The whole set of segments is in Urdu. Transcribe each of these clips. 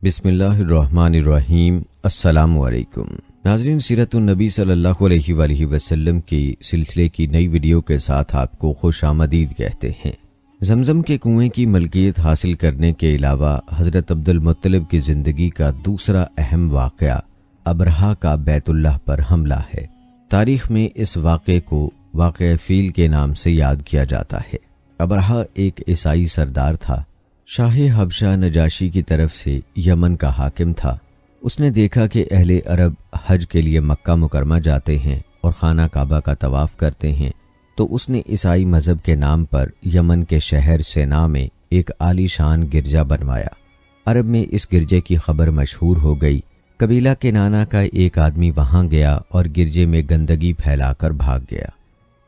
بسم اللہ الرحمن الرحیم۔ السلام علیکم ناظرین، سیرت النبی صلی اللہ علیہ وآلہ وسلم کی سلسلے کی نئی ویڈیو کے ساتھ آپ کو خوش آمدید کہتے ہیں۔ زمزم کے کنویں کی ملکیت حاصل کرنے کے علاوہ حضرت عبد المطلب کی زندگی کا دوسرا اہم واقعہ ابرہہ کا بیت اللہ پر حملہ ہے۔ تاریخ میں اس واقعے کو واقعہ فیل کے نام سے یاد کیا جاتا ہے۔ ابرہہ ایک عیسائی سردار تھا۔ شاہ حبشہ نجاشی کی طرف سے یمن کا حاکم تھا۔ اس نے دیکھا کہ اہل عرب حج کے لیے مکہ مکرمہ جاتے ہیں اور خانہ کعبہ کا طواف کرتے ہیں، تو اس نے عیسائی مذہب کے نام پر یمن کے شہر سینا میں ایک عالی شان گرجا بنوایا۔ عرب میں اس گرجے کی خبر مشہور ہو گئی۔ قبیلہ کنانہ کا ایک آدمی وہاں گیا اور گرجے میں گندگی پھیلا کر بھاگ گیا۔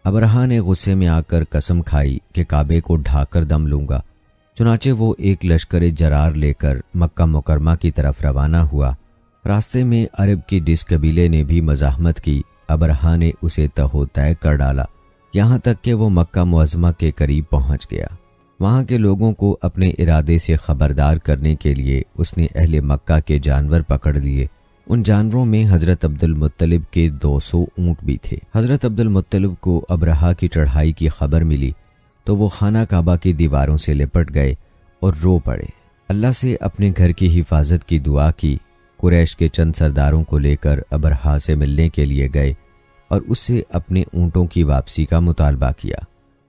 ابرہہ نے غصے میں آ کر قسم کھائی کہ کعبے کو ڈھا کر دم لوں گا۔ چنانچہ وہ ایک لشکر جرار لے کر مکہ مکرمہ کی طرف روانہ ہوا۔ راستے میں عرب کی جس قبیلے نے بھی مزاحمت کی، ابرہہ نے اسے تہو طے کر ڈالا، یہاں تک کہ وہ مکہ معظمہ کے قریب پہنچ گیا۔ وہاں کے لوگوں کو اپنے ارادے سے خبردار کرنے کے لیے اس نے اہل مکہ کے جانور پکڑ لیے۔ ان جانوروں میں حضرت عبد المطلب کے 200 اونٹ بھی تھے۔ حضرت عبد المطلب کو ابرہہ کی چڑھائی کی خبر ملی تو وہ خانہ کعبہ کی دیواروں سے لپٹ گئے اور رو پڑے۔ اللہ سے اپنے گھر کی حفاظت کی دعا کی۔ قریش کے چند سرداروں کو لے کر ابرہہ سے ملنے کے لیے گئے اور اس سے اپنے اونٹوں کی واپسی کا مطالبہ کیا۔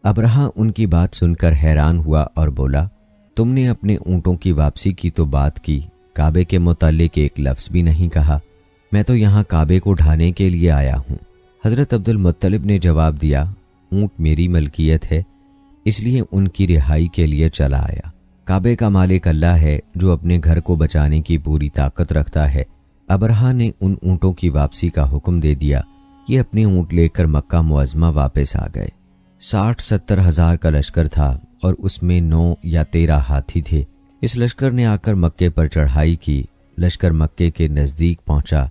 ابرہہ ان کی بات سن کر حیران ہوا اور بولا، تم نے اپنے اونٹوں کی واپسی کی تو بات کی، کعبے کے متعلق ایک لفظ بھی نہیں کہا۔ میں تو یہاں کعبے کو ڈھانے کے لیے آیا ہوں۔ حضرت عبد المطلب نے جواب دیا، اونٹ میری ملکیت ہے، اس لیے ان کی رہائی کے لیے چلا آیا۔ کعبے کا مالک اللہ ہے جو اپنے گھر کو بچانے کی پوری طاقت رکھتا ہے۔ ابرہہ نے ان اونٹوں کی واپسی کا حکم دے دیا۔ یہ اپنے اونٹ لے کر مکہ معظمہ واپس آ گئے۔ 60-70 ہزار کا لشکر تھا اور اس میں 9 یا 13 ہاتھی تھے۔ اس لشکر نے آ کر مکے پر چڑھائی کی۔ لشکر مکے کے نزدیک پہنچا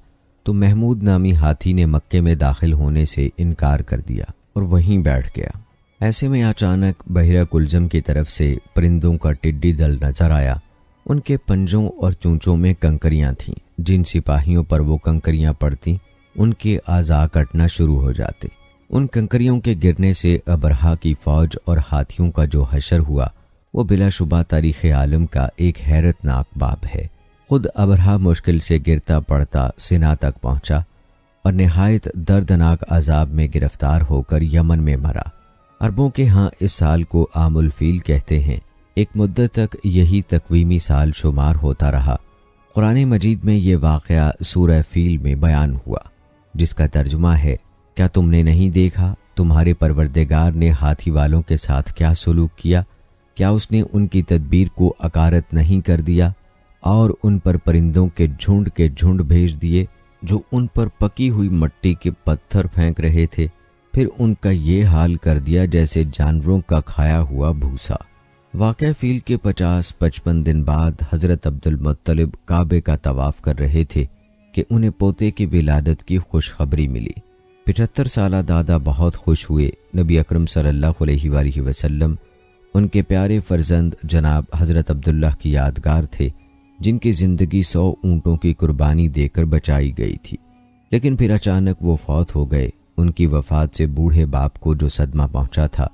تو محمود نامی ہاتھی نے مکے میں داخل ہونے سے انکار کر دیا اور وہیں بیٹھ گیا۔ ایسے میں اچانک بحیرہ کلزم کی طرف سے پرندوں کا ٹڈی دل نظر آیا۔ ان کے پنجوں اور چونچوں میں کنکریاں تھیں۔ جن سپاہیوں پر وہ کنکریاں پڑتی ان کے اعضاء کٹنا شروع ہو جاتے۔ ان کنکریوں کے گرنے سے ابرہہ کی فوج اور ہاتھیوں کا جو حشر ہوا وہ بلا شبہ تاریخ عالم کا ایک حیرت ناک باب ہے۔ خود ابرہہ مشکل سے گرتا پڑتا سینا تک پہنچا اور نہایت دردناک عذاب میں گرفتار ہو کر یمن میں مرا۔ عربوں کے ہاں اس سال کو عام الفیل کہتے ہیں۔ ایک مدت تک یہی تقویمی سال شمار ہوتا رہا۔ قرآن مجید میں یہ واقعہ سورہ فیل میں بیان ہوا، جس کا ترجمہ ہے، کیا تم نے نہیں دیکھا تمہارے پروردگار نے ہاتھی والوں کے ساتھ کیا سلوک کیا؟ کیا اس نے ان کی تدبیر کو اکارت نہیں کر دیا اور ان پر پرندوں کے جھنڈ بھیج دیے جو ان پر پکی ہوئی مٹی کے پتھر پھینک رہے تھے؟ پھر ان کا یہ حال کر دیا جیسے جانوروں کا کھایا ہوا بھوسا۔ واقعہ فیل کے 50-55 دن بعد حضرت عبد المطلب کعبے کا طواف کر رہے تھے کہ انہیں پوتے کی ولادت کی خوشخبری ملی۔ 75 سالہ دادا بہت خوش ہوئے۔ نبی اکرم صلی اللہ علیہ وآلہ وسلم ان کے پیارے فرزند جناب حضرت عبداللہ کی یادگار تھے، جن کی زندگی 100 اونٹوں کی قربانی دے کر بچائی گئی تھی، لیکن پھر اچانک وہ فوت ہو گئے۔ ان کی وفات سے بوڑھے باپ کو جو صدمہ پہنچا تھا،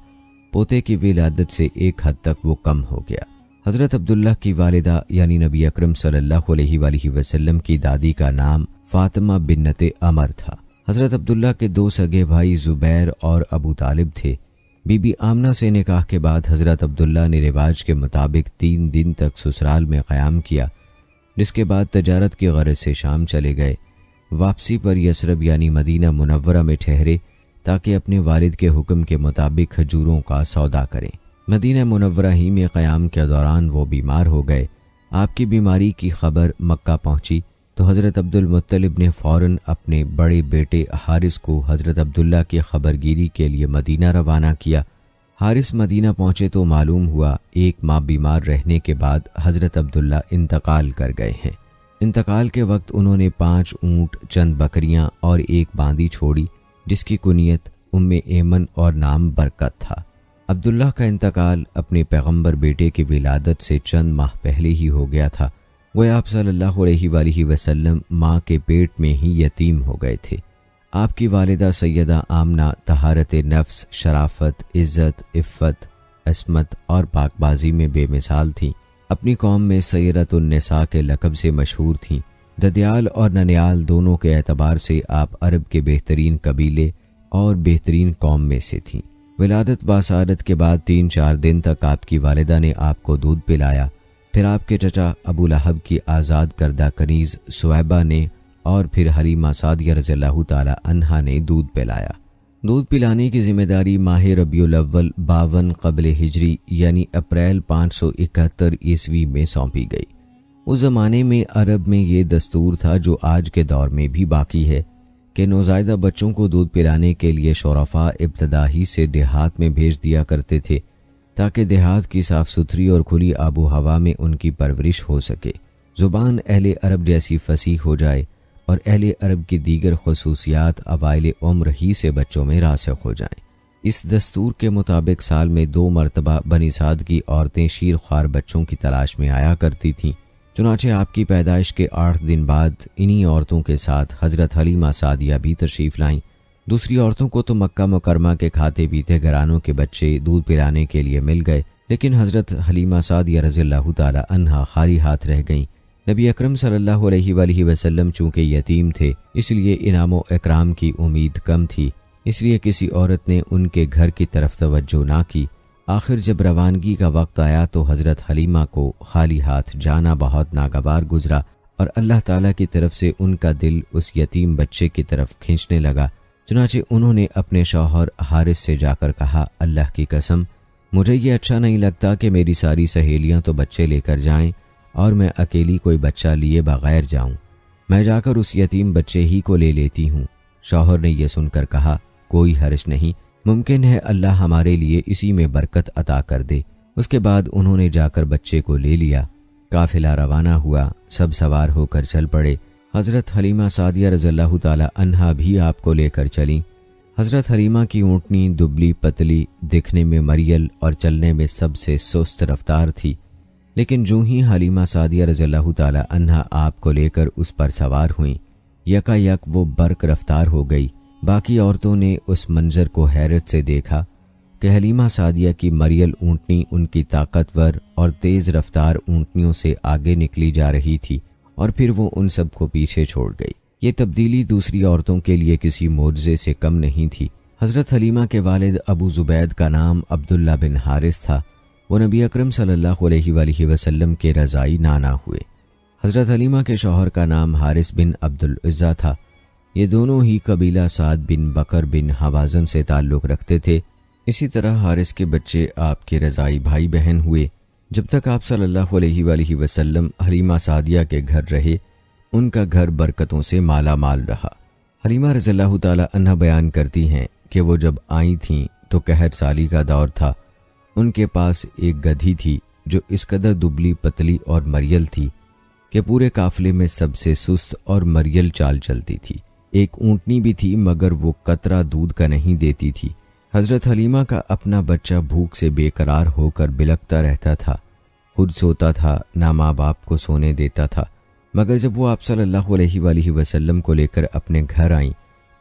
پوتے کی ولادت سے ایک حد تک وہ کم ہو گیا۔ حضرت عبداللہ کی والدہ یعنی نبی اکرم صلی اللہ علیہ وآلہ وسلم کی دادی کا نام فاطمہ بنت عمر تھا۔ حضرت عبداللہ کے 2 سگے بھائی زبیر اور ابو طالب تھے۔ بی بی آمنہ سے نکاح کے بعد حضرت عبداللہ نے رواج کے مطابق 3 دن تک سسرال میں قیام کیا، جس کے بعد تجارت کی غرض سے شام چلے گئے۔ واپسی پر یثرب یعنی مدینہ منورہ میں ٹھہرے تاکہ اپنے والد کے حکم کے مطابق کھجوروں کا سودا کریں۔ مدینہ منورہ ہی میں قیام کے دوران وہ بیمار ہو گئے۔ آپ کی بیماری کی خبر مکہ پہنچی تو حضرت عبد المطلب نے فوراً اپنے بڑے بیٹے حارث کو حضرت عبداللہ کی خبرگیری کے لیے مدینہ روانہ کیا۔ حارث مدینہ پہنچے تو معلوم ہوا 1 ماہ بیمار رہنے کے بعد حضرت عبداللہ انتقال کر گئے ہیں۔ انتقال کے وقت انہوں نے 5 اونٹ، چند بکریاں اور 1 باندی چھوڑی، جس کی کنیت ام ایمن اور نام برکت تھا۔ عبداللہ کا انتقال اپنے پیغمبر بیٹے کی ولادت سے چند ماہ پہلے ہی ہو گیا تھا، وہ آپ صلی اللہ علیہ وآلہ وسلم ماں کے پیٹ میں ہی یتیم ہو گئے تھے۔ آپ کی والدہ سیدہ آمنہ طہارت نفس، شرافت، عزت، عفت، عصمت اور پاک بازی میں بے مثال تھیں۔ اپنی قوم میں سیدۃ النساء کے لقب سے مشہور تھیں۔ ددیال اور ننیال دونوں کے اعتبار سے آپ عرب کے بہترین قبیلے اور بہترین قوم میں سے تھیں۔ ولادت باسعادت کے بعد 3-4 دن تک آپ کی والدہ نے آپ کو دودھ پلایا، پھر آپ کے چچا ابو لہب کی آزاد کردہ کنیز سویبہ نے اور پھر حلیمہ سعدیہ رضی اللہ تعالی عنہا نے دودھ پلایا۔ دودھ پلانے کی ذمہ داری ماہ ربیع الاول 52 قبل ہجری یعنی اپریل 571 عیسوی میں سونپی گئی۔ اس زمانے میں عرب میں یہ دستور تھا جو آج کے دور میں بھی باقی ہے کہ نوزائیدہ بچوں کو دودھ پلانے کے لیے شرفاء ابتدا ہی سے دیہات میں بھیج دیا کرتے تھے تاکہ دیہات کی صاف ستھری اور کھلی آب و ہوا میں ان کی پرورش ہو سکے، زبان اہل عرب جیسی فصیح ہو جائے اور اہل عرب کی دیگر خصوصیات اوائل عمر ہی سے بچوں میں راسخ ہو جائیں۔ اس دستور کے مطابق سال میں 2 مرتبہ بنی سعد کی عورتیں شیر خوار بچوں کی تلاش میں آیا کرتی تھیں۔ چنانچہ آپ کی پیدائش کے 8 دن بعد انہی عورتوں کے ساتھ حضرت حلیمہ سعدیہ بھی تشریف لائیں۔ دوسری عورتوں کو تو مکہ مکرمہ کے کھاتے پیتے گھرانوں کے بچے دودھ پلانے کے لیے مل گئے، لیکن حضرت حلیمہ سعدیہ رضی اللہ تعالی عنہا خالی ہاتھ رہ گئیں۔ نبی اکرم صلی اللہ علیہ وآلہ وسلم چونکہ یتیم تھے، اس لیے انعام و اکرام کی امید کم تھی، اس لیے کسی عورت نے ان کے گھر کی طرف توجہ نہ کی۔ آخر جب روانگی کا وقت آیا تو حضرت حلیمہ کو خالی ہاتھ جانا بہت ناگوار گزرا اور اللہ تعالیٰ کی طرف سے ان کا دل اس یتیم بچے کی طرف کھینچنے لگا۔ چنانچہ انہوں نے اپنے شوہر حارث سے جا کر کہا، اللہ کی قسم مجھے یہ اچھا نہیں لگتا کہ میری ساری سہیلیاں تو بچے لے کر جائیں اور میں اکیلی کوئی بچہ لیے بغیر جاؤں، میں جا کر اس یتیم بچے ہی کو لے لیتی ہوں۔ شوہر نے یہ سن کر کہا، کوئی حرج نہیں، ممکن ہے اللہ ہمارے لیے اسی میں برکت عطا کر دے۔ اس کے بعد انہوں نے جا کر بچے کو لے لیا۔ قافلہ روانہ ہوا، سب سوار ہو کر چل پڑے۔ حضرت حلیمہ سعدیہ رضی اللہ تعالی عنہا بھی آپ کو لے کر چلیں۔ حضرت حلیمہ کی اونٹنی دبلی پتلی، دکھنے میں مریل اور چلنے میں سب سے سست رفتار تھی، لیکن جو ہی حلیمہ سعدیہ رضی اللہ تعالی عنہا آپ کو لے کر اس پر سوار ہوئیں، یکا یک وہ برق رفتار ہو گئی۔ باقی عورتوں نے اس منظر کو حیرت سے دیکھا کہ حلیمہ سعدیہ کی مریل اونٹنی ان کی طاقتور اور تیز رفتار اونٹنیوں سے آگے نکلی جا رہی تھی اور پھر وہ ان سب کو پیچھے چھوڑ گئی۔ یہ تبدیلی دوسری عورتوں کے لیے کسی معجزے سے کم نہیں تھی۔ حضرت حلیمہ کے والد ابو زبید کا نام عبداللہ بن حارث تھا۔ وہ نبی اکرم صلی اللہ علیہ وآلہ وسلم کے رضائی نانا ہوئے۔ حضرت حلیمہ کے شوہر کا نام حارث بن عبدالعزہ تھا۔ یہ دونوں ہی قبیلہ سعد بن بکر بن حوازن سے تعلق رکھتے تھے۔ اسی طرح حارث کے بچے آپ کے رضائی بھائی بہن ہوئے۔ جب تک آپ صلی اللہ علیہ وآلہ وسلم حلیمہ سعدیہ کے گھر رہے، ان کا گھر برکتوں سے مالا مال رہا۔ حلیمہ رضی اللہ تعالی عنہ بیان کرتی ہیں کہ وہ جب آئی تھیں تو قحط سالی کا دور تھا۔ ان کے پاس ایک گدھی تھی جو اس قدر دبلی پتلی اور مریل تھی کہ پورے قافلے میں سب سے سست اور مریل چال چلتی تھی۔ ایک اونٹنی بھی تھی مگر وہ قطرہ دودھ کا نہیں دیتی تھی۔ حضرت حلیمہ کا اپنا بچہ بھوک سے بے قرار ہو کر بلکتا رہتا تھا، خود سوتا تھا، نہ ماں باپ کو سونے دیتا تھا، مگر جب وہ آپ صلی اللہ علیہ وآلہ وسلم کو لے کر اپنے گھر آئیں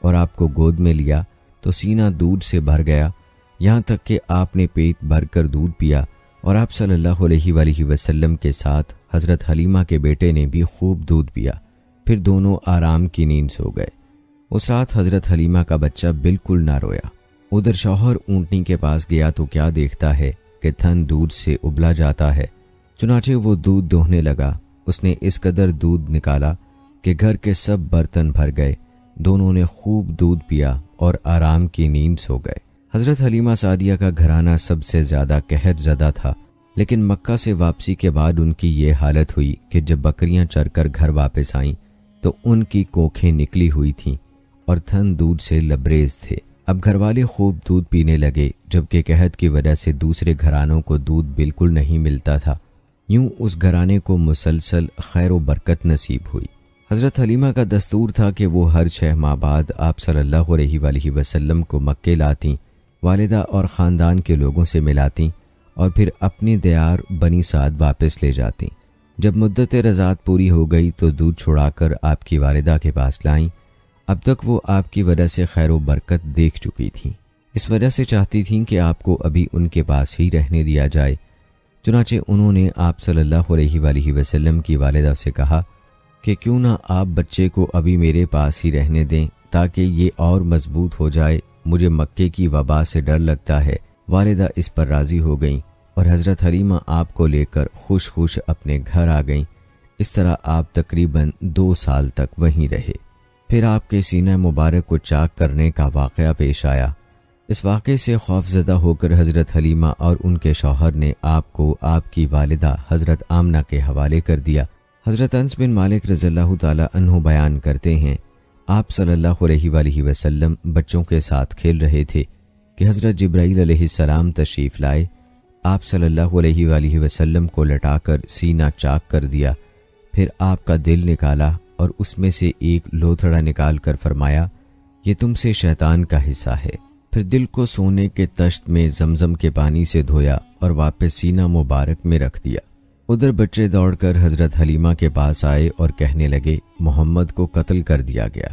اور آپ کو گود میں لیا تو سینہ دودھ سے بھر گیا، یہاں تک کہ آپ نے پیٹ بھر کر دودھ پیا اور آپ صلی اللہ علیہ وآلہ وسلم کے ساتھ حضرت حلیمہ کے بیٹے نے بھی خوب دودھ پیا، پھر دونوں آرام کی نیند سو گئے۔ اس رات حضرت حلیمہ کا بچہ بالکل نہ رویا۔ ادھر شوہر اونٹنی کے پاس گیا تو کیا دیکھتا ہے کہ تھن دودھ سے ابلا جاتا ہے، چنانچہ وہ دودھ دوہنے لگا۔ اس نے اس قدر دودھ نکالا کہ گھر کے سب برتن بھر گئے۔ دونوں نے خوب دودھ پیا اور آرام کی نیند سو گئے۔ حضرت حلیمہ سعدیہ کا گھرانہ سب سے زیادہ قہر زدہ تھا، لیکن مکہ سے واپسی کے بعد ان کی یہ حالت ہوئی کہ جب بکریاں چر کر گھر واپس آئیں تو ان کی کوکھیں نکلی ہوئی تھیں اور تھن دودھ سے لبریز تھے۔ اب گھر والے خوب دودھ پینے لگے، جبکہ قحط کی وجہ سے دوسرے گھرانوں کو دودھ بالکل نہیں ملتا تھا۔ یوں اس گھرانے کو مسلسل خیر و برکت نصیب ہوئی۔ حضرت حلیمہ کا دستور تھا کہ وہ ہر 6 ماہ بعد آپ صلی اللہ علیہ وآلہ وسلم کو مکے لاتیں، والدہ اور خاندان کے لوگوں سے ملاتیں اور پھر اپنی دیار بنی سعد واپس لے جاتیں۔ جب مدت رضاعت پوری ہو گئی تو دودھ چھڑا کر آپ کی والدہ کے پاس لائیں۔ اب تک وہ آپ کی وجہ سے خیر و برکت دیکھ چکی تھیں، اس وجہ سے چاہتی تھیں کہ آپ کو ابھی ان کے پاس ہی رہنے دیا جائے۔ چنانچہ انہوں نے آپ صلی اللہ علیہ وآلہ وسلم کی والدہ سے کہا کہ کیوں نہ آپ بچے کو ابھی میرے پاس ہی رہنے دیں تاکہ یہ اور مضبوط ہو جائے، مجھے مکے کی وبا سے ڈر لگتا ہے۔ والدہ اس پر راضی ہو گئیں اور حضرت حلیمہ آپ کو لے کر خوش خوش اپنے گھر آ گئیں۔ اس طرح آپ تقریباً 2 سال تک وہیں رہے۔ پھر آپ کے سینہ مبارک کو چاک کرنے کا واقعہ پیش آیا۔ اس واقعے سے خوف زدہ ہو کر حضرت حلیمہ اور ان کے شوہر نے آپ کو آپ کی والدہ حضرت آمنہ کے حوالے کر دیا۔ حضرت انس بن مالک رضی اللہ تعالی عنہ بیان کرتے ہیں، آپ صلی اللہ علیہ وآلہ وسلم بچوں کے ساتھ کھیل رہے تھے کہ حضرت جبرائیل علیہ السلام تشریف لائے۔ آپ صلی اللہ علیہ وآلہ وسلم کو لٹا کر سینہ چاک کر دیا، پھر آپ کا دل نکالا اور اس میں سے ایک لوتھڑا نکال کر فرمایا، یہ تم سے شیطان کا حصہ ہے۔ پھر دل کو سونے کے تشت میں زمزم کے پانی سے دھویا اور واپس سینہ مبارک میں رکھ دیا۔ ادھر بچے دوڑ کر حضرت حلیمہ کے پاس آئے اور کہنے لگے، محمد کو قتل کر دیا گیا۔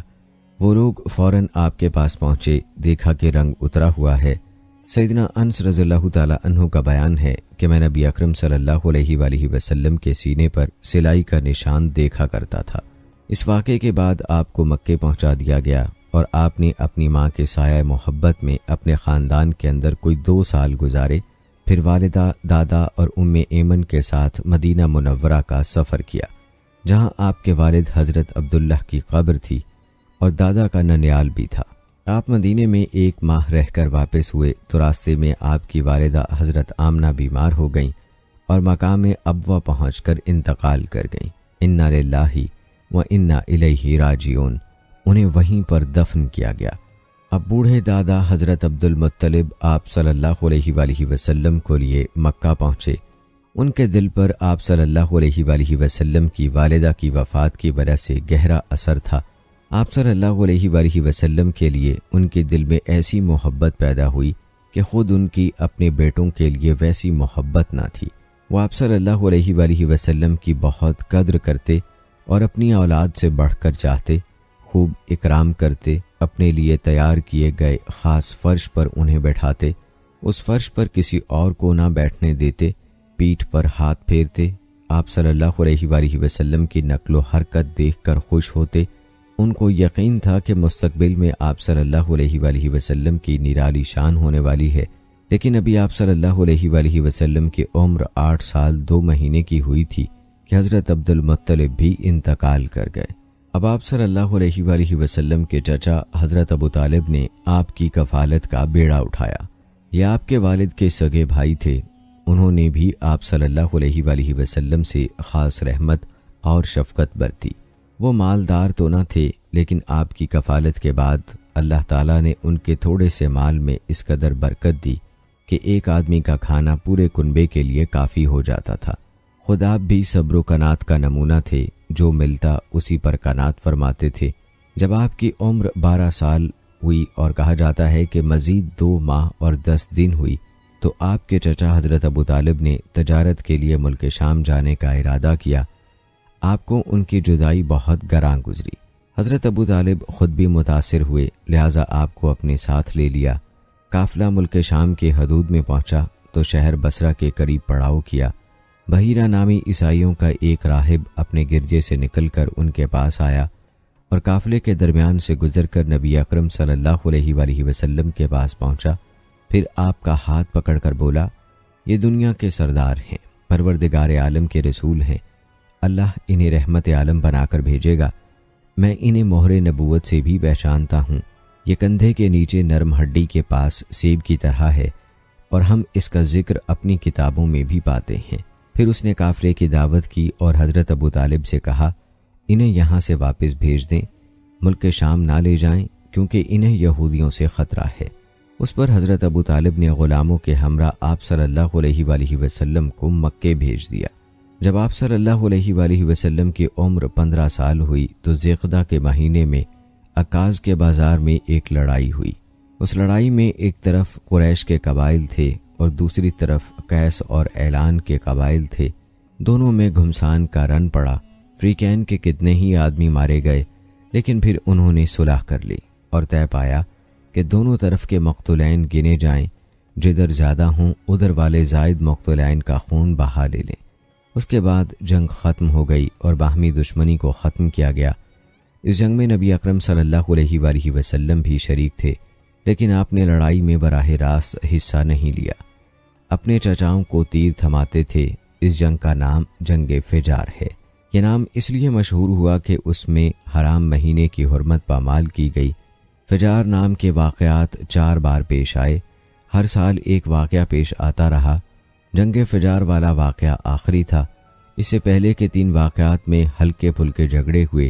وہ لوگ فوراً آپ کے پاس پہنچے، دیکھا کہ رنگ اترا ہوا ہے۔ سیدنا انس رضی اللہ تعالی عنہ کا بیان ہے کہ میں نبی اکرم صلی اللہ علیہ وآلہ وسلم کے سینے پر سلائی کا نشان دیکھا کرتا تھا۔ اس واقعے کے بعد آپ کو مکے پہنچا دیا گیا اور آپ نے اپنی ماں کے سایہ محبت میں اپنے خاندان کے اندر کوئی 2 سال گزارے۔ پھر والدہ، دادا اور ایمن کے ساتھ مدینہ منورہ کا سفر کیا، جہاں آپ کے والد حضرت عبداللہ کی قبر تھی اور دادا کا ننیال بھی تھا۔ آپ مدینے میں 1 ماہ رہ کر واپس ہوئے تو راستے میں آپ کی والدہ حضرت آمنہ بیمار ہو گئیں اور مقام ابوا پہنچ کر انتقال کر گئیں۔ انا للہ و انا الیہ راجعون۔ انہیں وہیں پر دفن کیا گیا۔ اب بوڑھے دادا حضرت عبد المطلب آپ صلی اللہ علیہ وآلہ وسلم کو لیے مکہ پہنچے۔ ان کے دل پر آپ صلی اللہ علیہ وآلہ وسلم کی والدہ کی وفات کی وجہ سے گہرا اثر تھا۔ آپ صلی اللہ علیہ وآلہ وسلم کے لیے ان کے دل میں ایسی محبت پیدا ہوئی کہ خود ان کی اپنے بیٹوں کے لیے ویسی محبت نہ تھی۔ وہ آپ صلی اللہ علیہ وآلہ وسلم کی بہت قدر کرتے اور اپنی اولاد سے بڑھ کر چاہتے، خوب اکرام کرتے، اپنے لیے تیار کیے گئے خاص فرش پر انہیں بیٹھاتے، اس فرش پر کسی اور کو نہ بیٹھنے دیتے، پیٹھ پر ہاتھ پھیرتے۔ آپ صلی اللہ علیہ وآلہ وسلم کی نقل و حرکت دیکھ کر خوش ہوتے۔ ان کو یقین تھا کہ مستقبل میں آپ صلی اللہ علیہ وآلہ وسلم کی نرالی شان ہونے والی ہے، لیکن ابھی آپ صلی اللہ علیہ وآلہ وسلم کی عمر 8 سال 2 مہینے کی ہوئی تھی کہ حضرت عبد المطلب بھی انتقال کر گئے۔ اب آپ صلی اللہ علیہ وآلہ وسلم کے چچا حضرت ابو طالب نے آپ کی کفالت کا بیڑا اٹھایا۔ یہ آپ کے والد کے سگے بھائی تھے۔ انہوں نے بھی آپ صلی اللہ علیہ وآلہ وسلم سے خاص رحمت اور شفقت برتی۔ وہ مالدار تو نہ تھے، لیکن آپ کی کفالت کے بعد اللہ تعالیٰ نے ان کے تھوڑے سے مال میں اس قدر برکت دی کہ ایک آدمی کا کھانا پورے کنبے کے لیے کافی ہو جاتا تھا۔ خود آپ بھی صبر و قناعت کا نمونہ تھے، جو ملتا اسی پر قناعت فرماتے تھے۔ جب آپ کی عمر 12 سال ہوئی اور کہا جاتا ہے کہ مزید 2 ماہ اور 10 دن ہوئی تو آپ کے چچا حضرت ابو طالب نے تجارت کے لیے ملک شام جانے کا ارادہ کیا۔ آپ کو ان کی جدائی بہت گراں گزری۔ حضرت ابو طالب خود بھی متاثر ہوئے، لہٰذا آپ کو اپنے ساتھ لے لیا۔ قافلہ ملک شام کے حدود میں پہنچا تو شہر بصرہ کے قریب پڑاؤ کیا۔ بحیرہ نامی عیسائیوں کا ایک راہب اپنے گرجے سے نکل کر ان کے پاس آیا اور قافلے کے درمیان سے گزر کر نبی اکرم صلی اللہ علیہ وآلہ وسلم کے پاس پہنچا۔ پھر آپ کا ہاتھ پکڑ کر بولا، یہ دنیا کے سردار ہیں، پروردگار عالم کے رسول ہیں، اللہ انہیں رحمت عالم بنا کر بھیجے گا۔ میں انہیں مہر نبوت سے بھی پہچانتا ہوں۔ یہ کندھے کے نیچے نرم ہڈی کے پاس سیب کی طرح ہے اور ہم اس کا ذکر اپنی کتابوں میں بھی پاتے ہیں۔ پھر اس نے قافلے کی دعوت کی اور حضرت ابو طالب سے کہا، انہیں یہاں سے واپس بھیج دیں، ملک شام نہ لے جائیں، کیونکہ انہیں یہودیوں سے خطرہ ہے۔ اس پر حضرت ابو طالب نے غلاموں کے ہمراہ آپ صلی اللہ علیہ وآلہ وسلم کو مکے بھیج دیا۔ جب آپ صلی اللہ علیہ وآلہ وسلم کی عمر 15 سال ہوئی تو ذیقدہ کے مہینے میں عکاظ کے بازار میں ایک لڑائی ہوئی۔ اس لڑائی میں ایک طرف قریش کے قبائل تھے اور دوسری طرف قیس اور اعلان کے قبائل تھے۔ دونوں میں گھمسان کا رن پڑا۔ فریقین کے کتنے ہی آدمی مارے گئے، لیکن پھر انہوں نے صلح کر لی اور طے پایا کہ دونوں طرف کے مقتولین گنے جائیں، جدھر زیادہ ہوں ادھر والے زائد مقتولین کا خون بہا لے لیں۔ اس کے بعد جنگ ختم ہو گئی اور باہمی دشمنی کو ختم کیا گیا۔ اس جنگ میں نبی اکرم صلی اللہ علیہ وآلہ وسلم بھی شریک تھے، لیکن آپ نے لڑائی میں براہ راست حصہ نہیں لیا، اپنے چچاؤں کو تیر تھماتے تھے۔ اس جنگ کا نام جنگ فجار ہے۔ یہ نام اس لیے مشہور ہوا کہ اس میں حرام مہینے کی حرمت پامال کی گئی۔ فجار نام کے واقعات 4 بار پیش آئے، ہر سال ایک واقعہ پیش آتا رہا۔ جنگ فجار والا واقعہ آخری تھا۔ اس سے پہلے کے 3 واقعات میں ہلکے پھلکے جھگڑے ہوئے،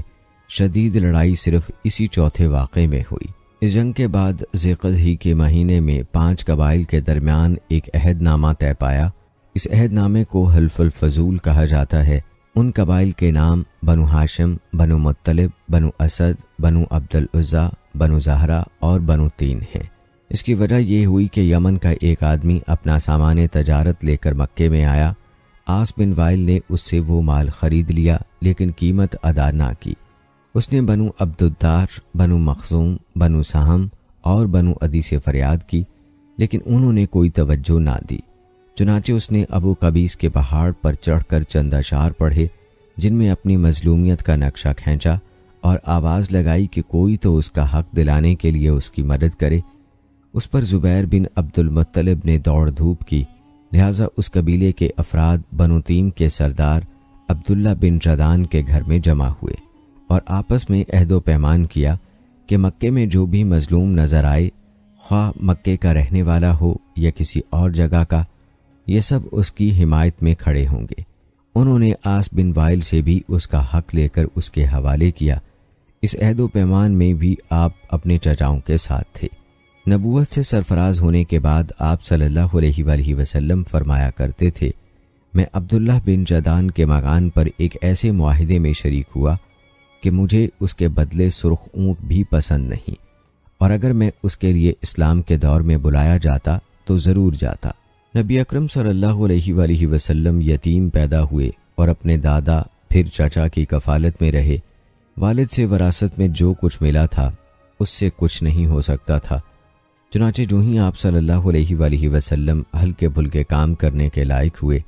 شدید لڑائی صرف اسی چوتھے واقعے میں ہوئی۔ اس جنگ کے بعد ذی القعدہ ہی کے مہینے میں 5 قبائل کے درمیان ایک عہد نامہ طے پایا۔ اس عہد نامے کو حلف الفضول کہا جاتا ہے۔ ان قبائل کے نام بنو ہاشم، بنو مطلب، بنو اسد، بنو عبد العزیٰ، بنو زہرہ اور بنو تین ہیں۔ اس کی وجہ یہ ہوئی کہ یمن کا ایک آدمی اپنا سامان تجارت لے کر مکے میں آیا۔ عاص بن وائل نے اس سے وہ مال خرید لیا لیکن قیمت ادا نہ کی۔ اس نے بنو عبد الدار، بنو مخزوم، بنو سہم اور بنو عدی سے فریاد کی، لیکن انہوں نے کوئی توجہ نہ دی۔ چنانچہ اس نے ابو قبیس کے پہاڑ پر چڑھ کر چند اشعار پڑھے، جن میں اپنی مظلومیت کا نقشہ کھینچا اور آواز لگائی کہ کوئی تو اس کا حق دلانے کے لیے اس کی مدد کرے۔ اس پر زبیر بن عبد المطلب نے دوڑ دھوپ کی، لہٰذا اس قبیلے کے افراد بنو تیم کے سردار عبداللہ بن جدان کے گھر میں جمع ہوئے اور آپس میں عہد و پیمان کیا کہ مکے میں جو بھی مظلوم نظر آئے، خواہ مکے کا رہنے والا ہو یا کسی اور جگہ کا، یہ سب اس کی حمایت میں کھڑے ہوں گے۔ انہوں نے عاص بن وائل سے بھی اس کا حق لے کر اس کے حوالے کیا۔ اس عہد و پیمان میں بھی آپ اپنے چچاؤں کے ساتھ تھے۔ نبوت سے سرفراز ہونے کے بعد آپ صلی اللہ علیہ وآلہ وسلم فرمایا کرتے تھے، میں عبداللہ بن جدان کے مکان پر ایک ایسے معاہدے میں شریک ہوا کہ مجھے اس کے بدلے سرخ اونٹ بھی پسند نہیں، اور اگر میں اس کے لیے اسلام کے دور میں بلایا جاتا تو ضرور جاتا۔ نبی اکرم صلی اللہ علیہ وآلہ وسلم یتیم پیدا ہوئے اور اپنے دادا پھر چچا کی کفالت میں رہے۔ والد سے وراثت میں جو کچھ ملا تھا اس سے کچھ نہیں ہو سکتا تھا۔ چنانچہ جو ہی آپ صلی اللہ علیہ وآلہ وسلم ہلکے پھلکے کام کرنے کے لائق ہوئے،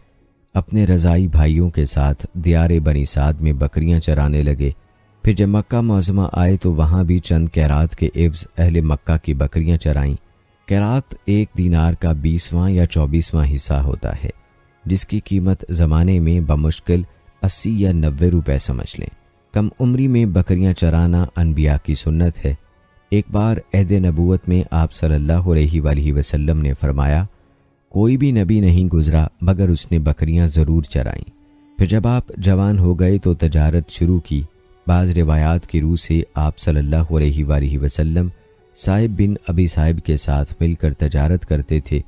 اپنے رضائی بھائیوں کے ساتھ دیار بنی سعد میں بکریاں چرانے لگے۔ پھر جب مکہ معظمہ آئے تو وہاں بھی چند قیرات کے عوض اہل مکہ کی بکریاں چرائیں۔ قیرات 1 دینار کا 20واں یا 24واں حصہ ہوتا ہے، جس کی قیمت زمانے میں بمشکل 80 یا 90 روپے سمجھ لیں۔ کم عمری میں بکریاں چرانا انبیاء کی سنت ہے۔ ایک بار عہد نبوت میں آپ صلی اللہ علیہ وآلہ وسلم نے فرمایا، کوئی بھی نبی نہیں گزرا مگر اس نے بکریاں ضرور چرائیں۔ پھر جب آپ جوان ہو گئے تو تجارت شروع کی۔ بعض روایات کی روح سے آپ صلی اللہ علیہ وآلہ وسلم صاحب بن ابی صاحب کے ساتھ مل کر تجارت کرتے تھے۔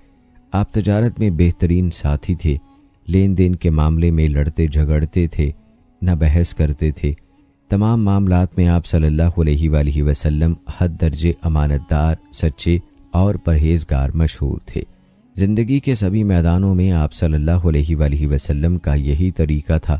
آپ تجارت میں بہترین ساتھی تھے، لین دین کے معاملے میں لڑتے جھگڑتے تھے، نہ بحث کرتے تھے۔ تمام معاملات میں آپ صلی اللہ علیہ وآلہ وسلم حد درجے امانت دار، سچے اور پرہیزگار مشہور تھے۔ زندگی کے سبھی میدانوں میں آپ صلی اللہ علیہ وآلہ وسلم کا یہی طریقہ تھا۔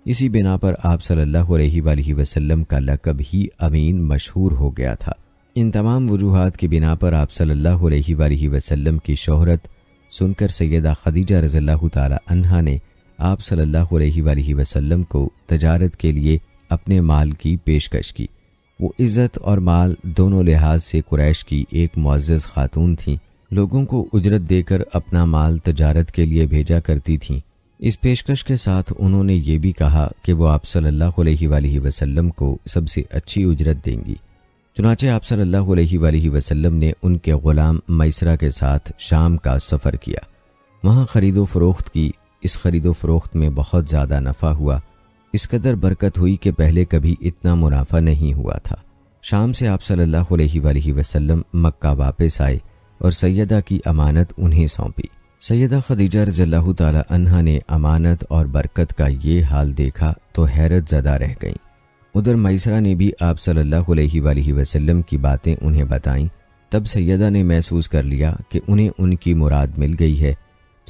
اسی بنا پر آپ صلی اللہ علیہ وآلہ وسلم کا لقب ہی امین مشہور ہو گیا تھا۔ ان تمام وجوہات کی بنا پر آپ صلی اللہ علیہ وآلہ وسلم کی شہرت سن کر سیدہ خدیجہ رضی اللہ تعالی عنہا نے آپ صلی اللہ علیہ وآلہ وسلم کو تجارت کے لیے اپنے مال کی پیشکش کی۔ وہ عزت اور مال دونوں لحاظ سے قریش کی ایک معزز خاتون تھیں۔ لوگوں کو اجرت دے کر اپنا مال تجارت کے لیے بھیجا کرتی تھیں۔ اس پیشکش کے ساتھ انہوں نے یہ بھی کہا کہ وہ آپ صلی اللہ علیہ وآلہ وسلم کو سب سے اچھی اجرت دیں گی۔ چنانچہ آپ صلی اللہ علیہ وآلہ وسلم نے ان کے غلام میسرہ کے ساتھ شام کا سفر کیا، وہاں خرید و فروخت کی۔ اس خرید و فروخت میں بہت زیادہ نفع ہوا، اس قدر برکت ہوئی کہ پہلے کبھی اتنا منافع نہیں ہوا تھا۔ شام سے آپ صلی اللہ علیہ وآلہ وسلم مکہ واپس آئے اور سیدہ کی امانت انہیں سونپی۔ سیدہ خدیجہ رضی اللہ تعالی عنہا نے امانت اور برکت کا یہ حال دیکھا تو حیرت زدہ رہ گئیں۔ ادھر میسرہ نے بھی آپ صلی اللہ علیہ وآلہ وسلم کی باتیں انہیں بتائیں۔ تب سیدہ نے محسوس کر لیا کہ انہیں ان کی مراد مل گئی ہے،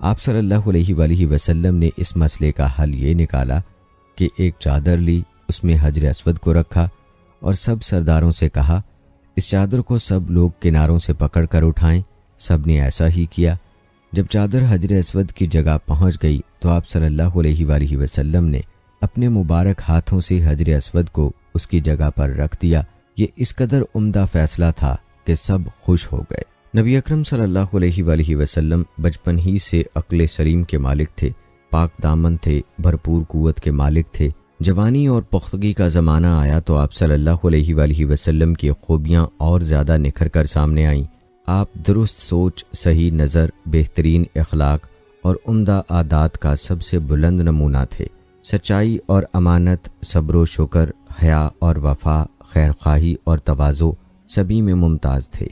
آپ صلی اللہ علیہ وآلہ وسلم نے اس مسئلے کا حل یہ نکالا کہ ایک چادر لی، اس میں حجر اسود کو رکھا اور سب سرداروں سے کہا اس چادر کو سب لوگ کناروں سے پکڑ کر اٹھائیں۔ سب نے ایسا ہی کیا۔ جب چادر حجر اسود کی جگہ پہنچ گئی تو آپ صلی اللہ علیہ وآلہ وسلم نے اپنے مبارک ہاتھوں سے حجر اسود کو اس کی جگہ پر رکھ دیا۔ یہ اس قدر عمدہ فیصلہ تھا کہ سب خوش ہو گئے۔ نبی اکرم صلی اللہ علیہ وآلہ وسلم بچپن ہی سے عقل سلیم کے مالک تھے، پاک دامن تھے، بھرپور قوت کے مالک تھے۔ جوانی اور پختگی کا زمانہ آیا تو آپ صلی اللہ علیہ وآلہ وسلم کی خوبیاں اور زیادہ نکھر کر سامنے آئیں۔ آپ درست سوچ، صحیح نظر، بہترین اخلاق اور عمدہ عادات کا سب سے بلند نمونہ تھے۔ سچائی اور امانت، صبر و شکر، حیا اور وفا، خیرخواہی اور تواضع سبھی میں ممتاز تھے۔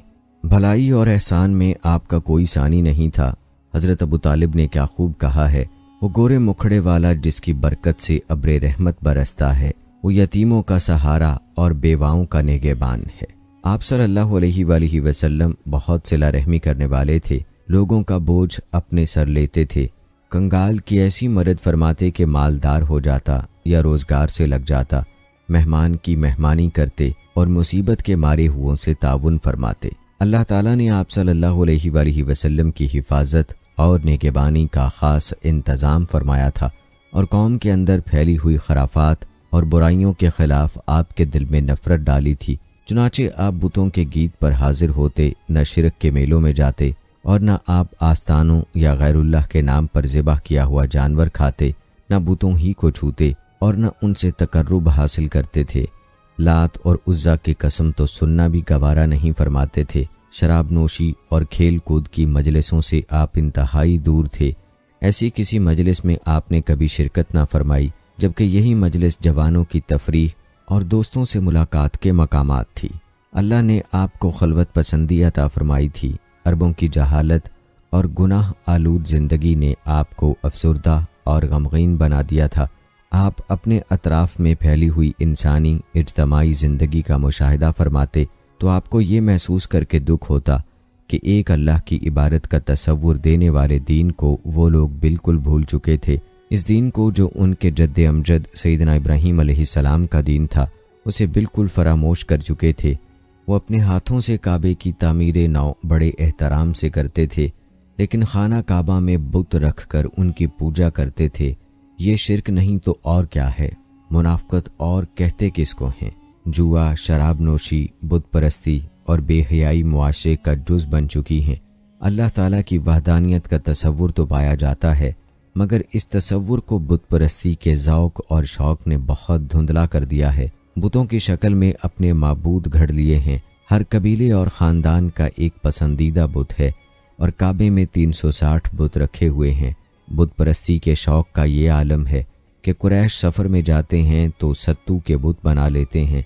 بھلائی اور احسان میں آپ کا کوئی ثانی نہیں تھا۔ حضرت ابو طالب نے کیا خوب کہا ہے، وہ گورے مکھڑے والا جس کی برکت سے ابر رحمت برستا ہے، وہ یتیموں کا سہارا اور بیواؤں کا نگہبان ہے۔ آپ صلی اللہ علیہ وآلہ وسلم بہت صلہ رحمی کرنے والے تھے، لوگوں کا بوجھ اپنے سر لیتے تھے۔ کنگال کی ایسی مدد فرماتے کہ مالدار ہو جاتا یا روزگار سے لگ جاتا، مہمان کی مہمانی کرتے اور مصیبت کے مارے ہوئوں سے تعاون فرماتے۔ اللہ تعالیٰ نے آپ صلی اللہ علیہ وآلہ وسلم کی حفاظت اور نگہبانی کا خاص انتظام فرمایا تھا، اور قوم کے اندر پھیلی ہوئی خرافات اور برائیوں کے خلاف آپ کے دل میں نفرت ڈالی تھی۔ چنانچہ آپ بتوں کے گیت پر حاضر ہوتے، نہ شرک کے میلوں میں جاتے اور نہ آپ آستانوں یا غیر اللہ کے نام پر ذبح کیا ہوا جانور کھاتے، نہ بتوں ہی کو چھوتے اور نہ ان سے تقرب حاصل کرتے تھے۔ لات اور عزا کی قسم تو سننا بھی گوارا نہیں فرماتے تھے۔ شراب نوشی اور کھیل کود کی مجلسوں سے آپ انتہائی دور تھے۔ ایسی کسی مجلس میں آپ نے کبھی شرکت نہ فرمائی، جبکہ یہی مجلس جوانوں کی تفریح اور دوستوں سے ملاقات کے مقامات تھی۔ اللہ نے آپ کو خلوت پسندی عطا فرمائی تھی۔ عربوں کی جہالت اور گناہ آلود زندگی نے آپ کو افسردہ اور غمگین بنا دیا تھا۔ آپ اپنے اطراف میں پھیلی ہوئی انسانی اجتماعی زندگی کا مشاہدہ فرماتے تو آپ کو یہ محسوس کر کے دکھ ہوتا کہ ایک اللہ کی عبادت کا تصور دینے والے دین کو وہ لوگ بالکل بھول چکے تھے۔ اس دین کو جو ان کے جد امجد سیدنا ابراہیم علیہ السلام کا دین تھا، اسے بالکل فراموش کر چکے تھے۔ وہ اپنے ہاتھوں سے کعبے کی تعمیر نو بڑے احترام سے کرتے تھے، لیکن خانہ کعبہ میں بت رکھ کر ان کی پوجا کرتے تھے۔ یہ شرک نہیں تو اور کیا ہے؟ منافقت اور کہتے کس کو ہیں؟ جوا، شراب نوشی، بت پرستی اور بے حیائی معاشرے کا جز بن چکی ہیں۔ اللہ تعالیٰ کی وحدانیت کا تصور تو پایا جاتا ہے، مگر اس تصور کو بت پرستی کے ذوق اور شوق نے بہت دھندلا کر دیا ہے۔ بتوں کی شکل میں اپنے معبود گھڑ لیے ہیں۔ ہر قبیلے اور خاندان کا ایک پسندیدہ بت ہے، اور کعبے میں 360 بت رکھے ہوئے ہیں۔ بت پرستی کے شوق کا یہ عالم ہے کہ قریش سفر میں جاتے ہیں تو ستو کے بت بنا لیتے ہیں،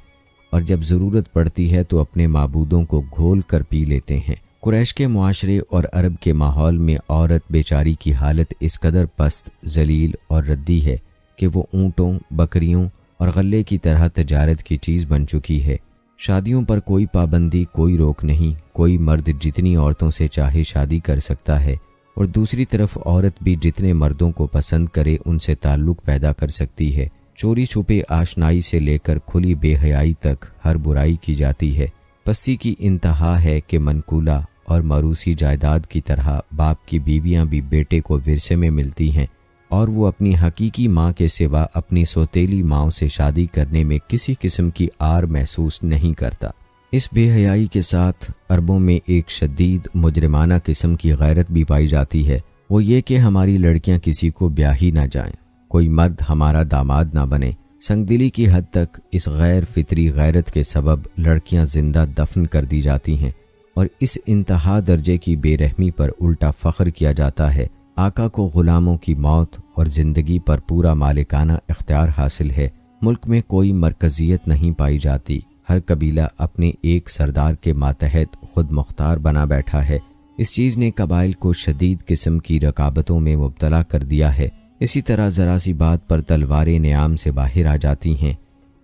اور جب ضرورت پڑتی ہے تو اپنے معبودوں کو گھول کر پی لیتے ہیں۔ قریش کے معاشرے اور عرب کے ماحول میں عورت بیچاری کی حالت اس قدر پست، ذلیل اور ردی ہے کہ وہ اونٹوں، بکریوں اور غلے کی طرح تجارت کی چیز بن چکی ہے۔ شادیوں پر کوئی پابندی، کوئی روک نہیں۔ کوئی مرد جتنی عورتوں سے چاہے شادی کر سکتا ہے، اور دوسری طرف عورت بھی جتنے مردوں کو پسند کرے ان سے تعلق پیدا کر سکتی ہے۔ چوری چھپے آشنائی سے لے کر کھلی بے حیائی تک ہر برائی کی جاتی ہے۔ پستی کی انتہا ہے کہ منقولہ اور موروثی جائیداد کی طرح باپ کی بیویاں بھی بیٹے کو ورثے میں ملتی ہیں، اور وہ اپنی حقیقی ماں کے سوا اپنی سوتیلی ماں سے شادی کرنے میں کسی قسم کی آر محسوس نہیں کرتا۔ اس بے حیائی کے ساتھ عربوں میں ایک شدید مجرمانہ قسم کی غیرت بھی پائی جاتی ہے، وہ یہ کہ ہماری لڑکیاں کسی کو بیاہ ہی نہ جائیں، کوئی مرد ہمارا داماد نہ بنے۔ سنگ دلی کی حد تک اس غیر فطری غیرت کے سبب لڑکیاں زندہ دفن کر دی جاتی ہیں، اور اس انتہا درجے کی بے رحمی پر الٹا فخر کیا جاتا ہے۔ آقا کو غلاموں کی موت اور زندگی پر پورا مالکانہ اختیار حاصل ہے۔ ملک میں کوئی مرکزیت نہیں پائی جاتی، ہر قبیلہ اپنے ایک سردار کے ماتحت خود مختار بنا بیٹھا ہے۔ اس چیز نے قبائل کو شدید قسم کی رکابتوں میں مبتلا کر دیا ہے۔ اسی طرح ذرا سی بات پر تلواریں نیام سے باہر آ جاتی ہیں،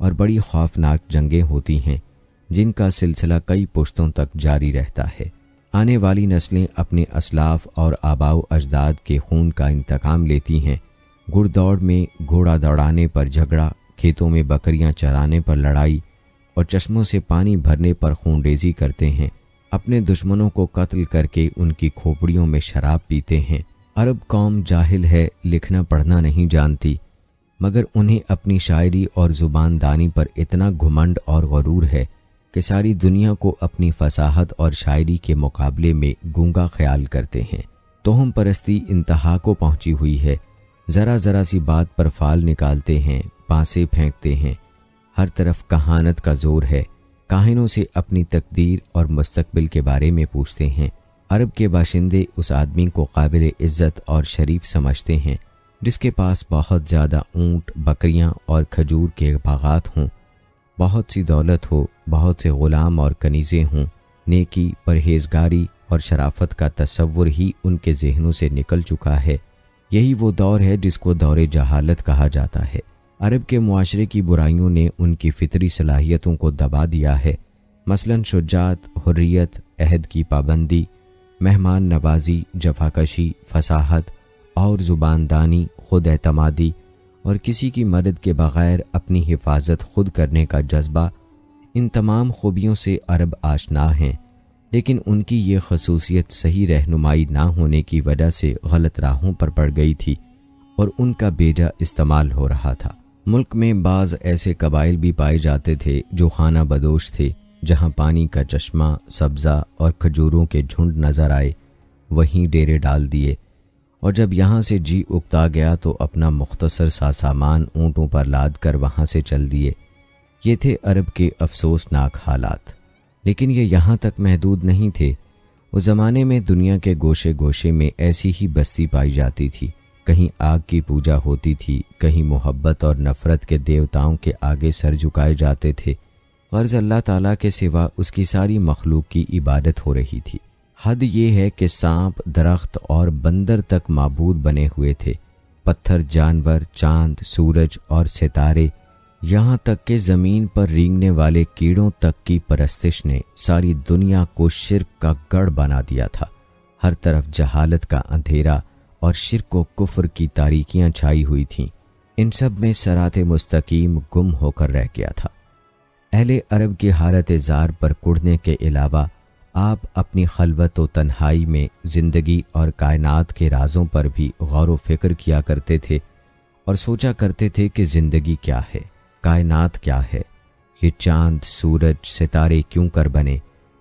اور بڑی خوفناک جنگیں ہوتی ہیں، جن کا سلسلہ کئی پشتوں تک جاری رہتا ہے۔ آنے والی نسلیں اپنے اسلاف اور آباء و اجداد کے خون کا انتقام لیتی ہیں۔ گھڑ دوڑ میں گھوڑا دوڑانے پر جھگڑا، کھیتوں میں بکریاں چرانے پر لڑائی اور چشموں سے پانی بھرنے پر خون ریزی کرتے ہیں۔ اپنے دشمنوں کو قتل کر کے ان کی کھوپڑیوں میں شراب پیتے ہیں۔ عرب قوم جاہل ہے، لکھنا پڑھنا نہیں جانتی، مگر انہیں اپنی شاعری اور زبان دانی پر اتنا گھمنڈ اور غرور ہے کہ ساری دنیا کو اپنی فصاحت اور شاعری کے مقابلے میں گونگا خیال کرتے ہیں۔ توہم پرستی انتہا کو پہنچی ہوئی ہے۔ ذرا ذرا سی بات پر فال نکالتے ہیں، پانسے پھینکتے ہیں۔ ہر طرف کہانت کا زور ہے۔ کاہنوں سے اپنی تقدیر اور مستقبل کے بارے میں پوچھتے ہیں۔ عرب کے باشندے اس آدمی کو قابل عزت اور شریف سمجھتے ہیں جس کے پاس بہت زیادہ اونٹ، بکریاں اور کھجور کے باغات ہوں، بہت سی دولت ہو، بہت سے غلام اور کنیزیں ہوں۔ نیکی، پرہیزگاری اور شرافت کا تصور ہی ان کے ذہنوں سے نکل چکا ہے۔ یہی وہ دور ہے جس کو دور جہالت کہا جاتا ہے۔ عرب کے معاشرے کی برائیوں نے ان کی فطری صلاحیتوں کو دبا دیا ہے، مثلاً شجاعت، حریت، عہد کی پابندی، مہمان نوازی، جفاکشی، فصاحت اور زباندانی، خود اعتمادی اور کسی کی مدد کے بغیر اپنی حفاظت خود کرنے کا جذبہ۔ ان تمام خوبیوں سے عرب آشنا ہیں، لیکن ان کی یہ خصوصیت صحیح رہنمائی نہ ہونے کی وجہ سے غلط راہوں پر پڑ گئی تھی اور ان کا بیجا استعمال ہو رہا تھا۔ ملک میں بعض ایسے قبائل بھی پائے جاتے تھے جو خانہ بدوش تھے، جہاں پانی کا چشمہ، سبزہ اور کھجوروں کے جھنڈ نظر آئے وہیں ڈیرے ڈال دیے، اور جب یہاں سے جی اکتا گیا تو اپنا مختصر سا سامان اونٹوں پر لاد کر وہاں سے چل دیے۔ یہ تھے عرب کے افسوسناک حالات، لیکن یہ یہاں تک محدود نہیں تھے۔ اس زمانے میں دنیا کے گوشے گوشے میں ایسی ہی بستی پائی جاتی تھی۔ کہیں آگ کی پوجا ہوتی تھی، کہیں محبت اور نفرت کے دیوتاؤں کے آگے سر جھکائے جاتے تھے، غرض اللہ تعالیٰ کے سوا اس کی ساری مخلوق کی عبادت ہو رہی تھی۔ حد یہ ہے کہ سانپ، درخت اور بندر تک معبود بنے ہوئے تھے۔ پتھر، جانور، چاند، سورج اور ستارے، یہاں تک کہ زمین پر رینگنے والے کیڑوں تک کی پرستش نے ساری دنیا کو شرک کا گڑھ بنا دیا تھا۔ ہر طرف جہالت کا اندھیرا اور شرک و کفر کی تاریکیاں چھائی ہوئی تھیں۔ ان سب میں صراط مستقیم گم ہو کر رہ گیا تھا۔ اہل عرب کی حالت زار پر کڑنے کے علاوہ آپ اپنی خلوت و تنہائی میں زندگی اور کائنات کے رازوں پر بھی غور و فکر کیا کرتے تھے اور سوچا کرتے تھے کہ زندگی کیا ہے، کائنات کیا ہے، یہ چاند، سورج، ستارے کیوں کر بنے،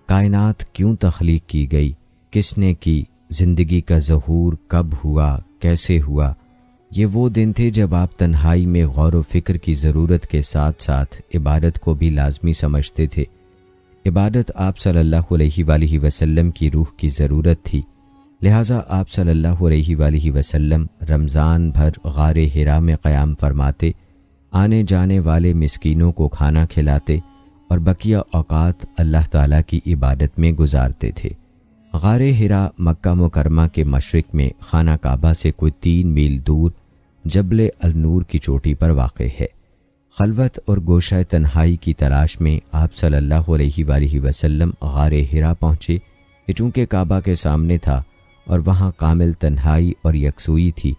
کائنات کیوں تخلیق کی گئی، کس نے کی، زندگی کا ظہور کب ہوا، کیسے ہوا۔ یہ وہ دن تھے جب آپ تنہائی میں غور و فکر کی ضرورت کے ساتھ ساتھ عبادت کو بھی لازمی سمجھتے تھے۔ عبادت آپ صلی اللہ علیہ وآلہ وسلم کی روح کی ضرورت تھی، لہٰذا آپ صلی اللہ علیہ وآلہ وسلم رمضان بھر غار حرا میں قیام فرماتے، آنے جانے والے مسکینوں کو کھانا کھلاتے اور بقیہ اوقات اللہ تعالیٰ کی عبادت میں گزارتے تھے۔ غار حرا مکہ مکرمہ کے مشرق میں خانہ کعبہ سے کوئی 3 میل دور جبل النور کی چوٹی پر واقع ہے۔ خلوت اور گوشہ تنہائی کی تلاش میں آپ صلی اللہ علیہ وآلہ وسلم غار حرا پہنچے۔ یہ چونکہ کعبہ کے سامنے تھا اور وہاں کامل تنہائی اور یکسوئی تھی،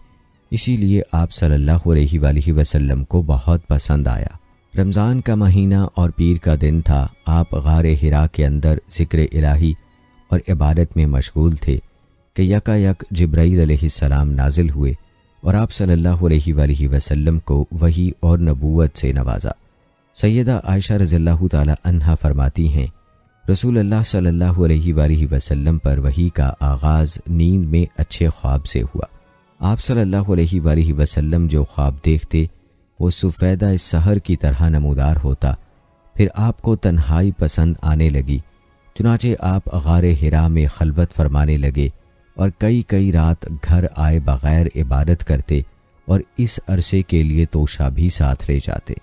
اسی لیے آپ صلی اللہ علیہ وآلہ وسلم کو بہت پسند آیا۔ رمضان کا مہینہ اور پیر کا دن تھا۔ آپ غار حرا کے اندر ذکر الہی اور عبادت میں مشغول تھے کہ یکا یک جبرائیل علیہ السلام نازل ہوئے اور آپ صلی اللہ علیہ وآلہ وسلم کو وحی اور نبوت سے نوازا۔ سیدہ عائشہ رضی اللہ تعالی عنہا فرماتی ہیں، رسول اللہ صلی اللہ علیہ وآلہ وسلم پر وحی کا آغاز نیند میں اچھے خواب سے ہوا۔ آپ صلی اللہ علیہ وآلہ وسلم جو خواب دیکھتے وہ سفیدہ سحر کی طرح نمودار ہوتا۔ پھر آپ کو تنہائی پسند آنے لگی، چنانچہ آپ غار حرا میں خلوت فرمانے لگے اور کئی رات گھر آئے بغیر عبادت کرتے اور اس عرصے کے لیے توشہ بھی ساتھ لے جاتے۔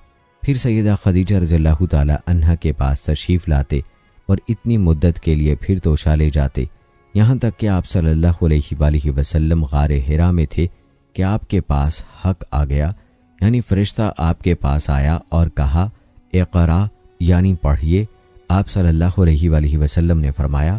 پھر سیدہ خدیجہ رضی اللہ تعالی عنہا کے پاس تشریف لاتے اور اتنی مدت کے لیے پھر توشہ لے جاتے، یہاں تک کہ آپ صلی اللہ علیہ وآلہ وسلم غار حرا میں تھے کہ آپ کے پاس حق آ گیا، یعنی فرشتہ آپ کے پاس آیا اور کہا اقرا، یعنی پڑھیے۔ آپ صلی اللہ علیہ وآلہ وسلم نے فرمایا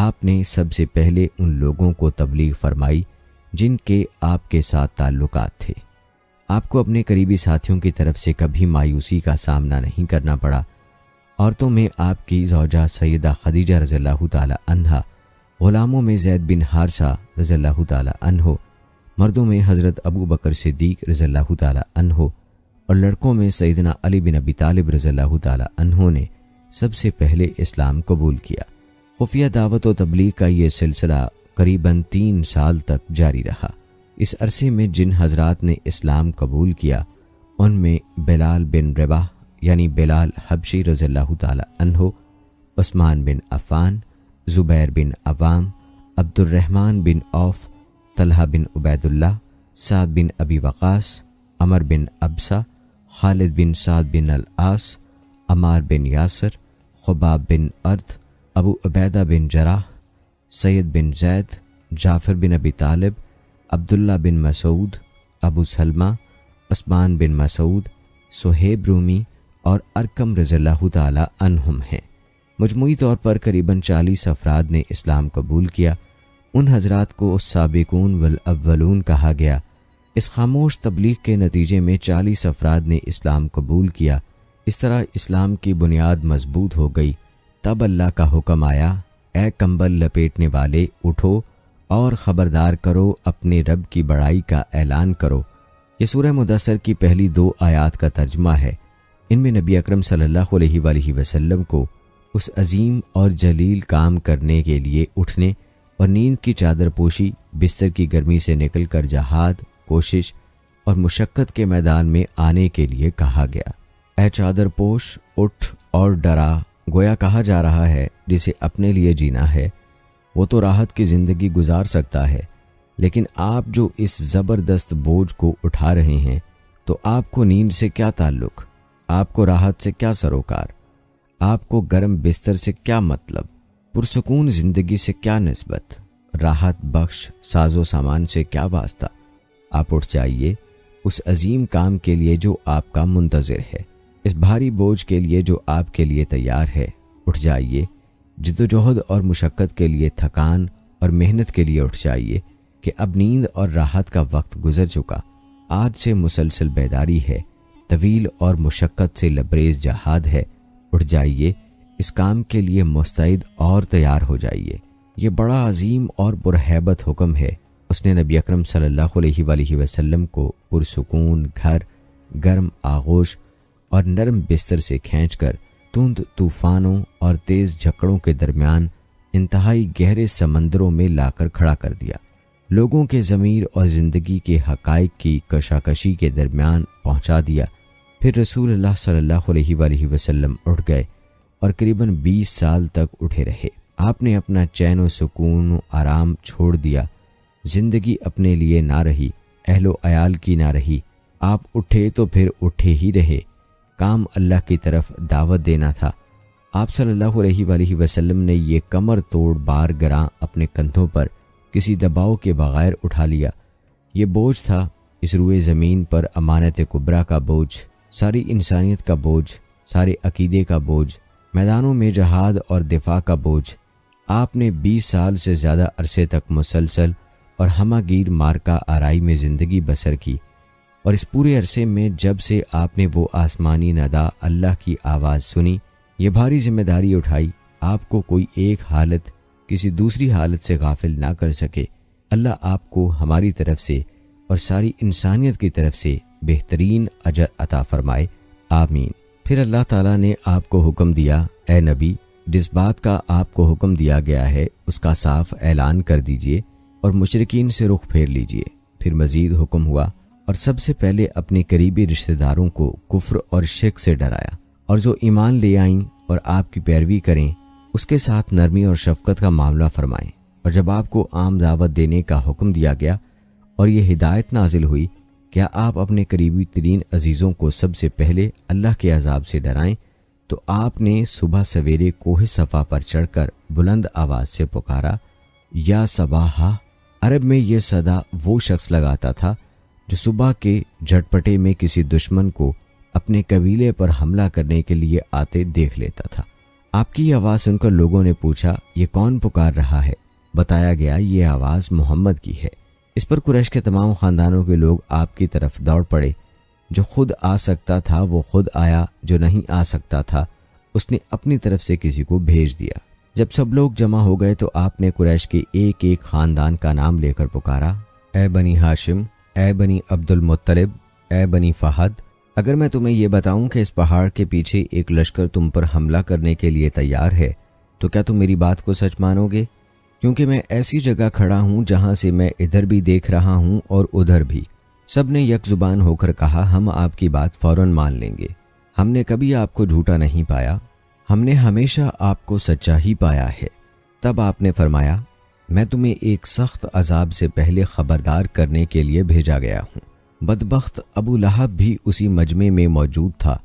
آپ نے سب سے پہلے ان لوگوں کو تبلیغ فرمائی جن کے آپ کے ساتھ تعلقات تھے۔ آپ کو اپنے قریبی ساتھیوں کی طرف سے کبھی مایوسی کا سامنا نہیں کرنا پڑا۔ عورتوں میں آپ کی زوجہ سیدہ خدیجہ رضی اللہ تعالی عنہا، غلاموں میں زید بن حارثہ رضی اللہ تعالی عنہ، مردوں میں حضرت ابو بکر صدیق رضی اللہ تعالی عنہ اور لڑکوں میں سیدنا علی بن ابی طالب رضی اللہ تعالی عنہ نے سب سے پہلے اسلام قبول کیا۔ خفیہ دعوت و تبلیغ کا یہ سلسلہ قریباً 3 سال تک جاری رہا۔ اس عرصے میں جن حضرات نے اسلام قبول کیا ان میں بلال بن رباح یعنی بلال حبشی رضی اللہ تعالی عنہ، عثمان بن عفان، زبیر بن عوام، عبد الرحمن بن عوف، طلحہ بن عبید اللہ، سعد بن ابی وقاص، عمر بن ابسہ، خالد بن سعد بن العاص، عمار بن یاسر، خباب بن ارد، ابو عبیدہ بن جراح، سید بن زید، جعفر بن ابی طالب، عبداللہ بن مسعود، ابو سلمہ، عثمان بن مسعود، صہیب رومی اور ارکم رضی اللہ تعالی عنہم ہیں۔ مجموعی طور پر قریباً 40 افراد نے اسلام قبول کیا۔ ان حضرات کو السابقون والاولون کہا گیا۔ اس خاموش تبلیغ کے نتیجے میں 40 افراد نے اسلام قبول کیا۔ اس طرح اسلام کی بنیاد مضبوط ہو گئی۔ تب اللہ کا حکم آیا، اے کمبل لپیٹنے والے اٹھو اور خبردار کرو، اپنے رب کی بڑائی کا اعلان کرو۔ یہ سورہ مدثر کی پہلی 2 آیات کا ترجمہ ہے۔ ان میں نبی اکرم صلی اللہ علیہ وآلہ وسلم کو اس عظیم اور جلیل کام کرنے کے لیے اٹھنے اور نیند کی چادر پوشی، بستر کی گرمی سے نکل کر جہاد، کوشش اور مشقت کے میدان میں آنے کے لیے کہا گیا۔ اے چادر پوش، اٹھ اور ڈرا۔ گویا کہا جا رہا ہے جسے اپنے لیے جینا ہے وہ تو راحت کی زندگی گزار سکتا ہے، لیکن آپ جو اس زبردست بوجھ کو اٹھا رہے ہیں تو آپ کو نیند سے کیا تعلق، آپ کو راحت سے کیا سروکار، آپ کو گرم بستر سے کیا مطلب، پرسکون زندگی سے کیا نسبت، راحت بخش ساز و سامان سے کیا واسطہ۔ آپ اٹھ جائیے اس عظیم کام کے لیے جو آپ کا منتظر ہے، اس بھاری بوجھ کے لیے جو آپ کے لیے تیار ہے۔ اٹھ جائیے، جدوجہد اور مشقت کے لیے، تھکان اور محنت کے لیے اٹھ جائیے کہ اب نیند اور راحت کا وقت گزر چکا۔ آج سے مسلسل بیداری ہے، طویل اور مشقت سے لبریز جہاد ہے۔ اٹھ جائیے، اس کام کے لیے مستعد اور تیار ہو جائیے۔ یہ بڑا عظیم اور پرہیبت حکم ہے۔ اس نے نبی اکرم صلی اللہ علیہ وآلہ وسلم کو پرسکون گھر، گرم آغوش اور نرم بستر سے کھینچ کر تند طوفانوں اور تیز جھکڑوں کے درمیان انتہائی گہرے سمندروں میں لا کر کھڑا کر دیا۔ لوگوں کے ضمیر اور زندگی کے حقائق کی کشاکشی کے درمیان پہنچا دیا۔ پھر رسول اللہ صلی اللہ علیہ وآلہ وسلم اٹھ گئے اور قریباً 20 سال تک اٹھے رہے۔ آپ نے اپنا چین و سکون و آرام چھوڑ دیا۔ زندگی اپنے لیے نہ رہی، اہل و عیال کی نہ رہی۔ آپ اٹھے تو پھر اٹھے ہی رہے۔ کام اللہ کی طرف دعوت دینا تھا۔ آپ صلی اللہ علیہ وآلہ وسلم نے یہ کمر توڑ بار گراں اپنے کندھوں پر کسی دباؤ کے بغیر اٹھا لیا۔ یہ بوجھ تھا اس روئے زمین پر امانت کبریٰ کا بوجھ، ساری انسانیت کا بوجھ، سارے عقیدے کا بوجھ، میدانوں میں جہاد اور دفاع کا بوجھ۔ آپ نے 20 سال سے زیادہ عرصے تک مسلسل اور ہمہ گیر مارکا آرائی میں زندگی بسر کی، اور اس پورے عرصے میں جب سے آپ نے وہ آسمانی ندا اللہ کی آواز سنی، یہ بھاری ذمہ داری اٹھائی، آپ کو کوئی ایک حالت کسی دوسری حالت سے غافل نہ کر سکے۔ اللہ آپ کو ہماری طرف سے اور ساری انسانیت کی طرف سے بہترین اجر عطا فرمائے، آمین۔ پھر اللہ تعالیٰ نے آپ کو حکم دیا، اے نبی، جس بات کا آپ کو حکم دیا گیا ہے اس کا صاف اعلان کر دیجئے اور مشرکین سے رخ پھیر لیجئے۔ پھر مزید حکم ہوا، اور سب سے پہلے اپنے قریبی رشتہ داروں کو کفر اور شرک سے ڈرایا، اور جو ایمان لے آئیں اور آپ کی پیروی کریں اس کے ساتھ نرمی اور شفقت کا معاملہ فرمائیں۔ اور جب آپ کو عام دعوت دینے کا حکم دیا گیا اور یہ ہدایت نازل ہوئی، کیا آپ اپنے قریبی ترین عزیزوں کو سب سے پہلے اللہ کے عذاب سے ڈرائیں، تو آپ نے صبح سویرے کوہ صفا پر چڑھ کر بلند آواز سے پکارا، یا صباحا۔ عرب میں یہ صدا وہ شخص لگاتا تھا جو صبح کے جھٹپٹے میں کسی دشمن کو اپنے قبیلے پر حملہ کرنے کے لیے آتے دیکھ لیتا تھا۔ آپ کی یہ آواز سن کر لوگوں نے پوچھا یہ کون پکار رہا ہے؟ بتایا گیا یہ آواز محمد کی ہے۔ اس پر قریش کے تمام خاندانوں کے لوگ آپ کی طرف دوڑ پڑے۔ جو خود آ سکتا تھا وہ خود آیا، جو نہیں آ سکتا تھا اس نے اپنی طرف سے کسی کو بھیج دیا۔ جب سب لوگ جمع ہو گئے تو آپ نے قریش کے ایک ایک خاندان کا نام لے کر پکارا، اے بنی ہاشم، اے بنی عبد المطلب، اے بنی فہد، اگر میں تمہیں یہ بتاؤں کہ اس پہاڑ کے پیچھے ایک لشکر تم پر حملہ کرنے کے لیے تیار ہے تو کیا تم میری بات کو سچ مانو گے؟ کیونکہ میں ایسی جگہ کھڑا ہوں جہاں سے میں ادھر بھی دیکھ رہا ہوں اور ادھر بھی۔ سب نے یک زبان ہو کر کہا ہم آپ کی بات فوراً مان لیں گے، ہم نے کبھی آپ کو جھوٹا نہیں پایا، ہم نے ہمیشہ آپ کو سچا ہی پایا ہے۔ تب آپ نے فرمایا میں تمہیں ایک سخت عذاب سے پہلے خبردار کرنے کے لیے بھیجا گیا ہوں۔ بدبخت ابو لہب بھی اسی مجمع میں موجود تھا۔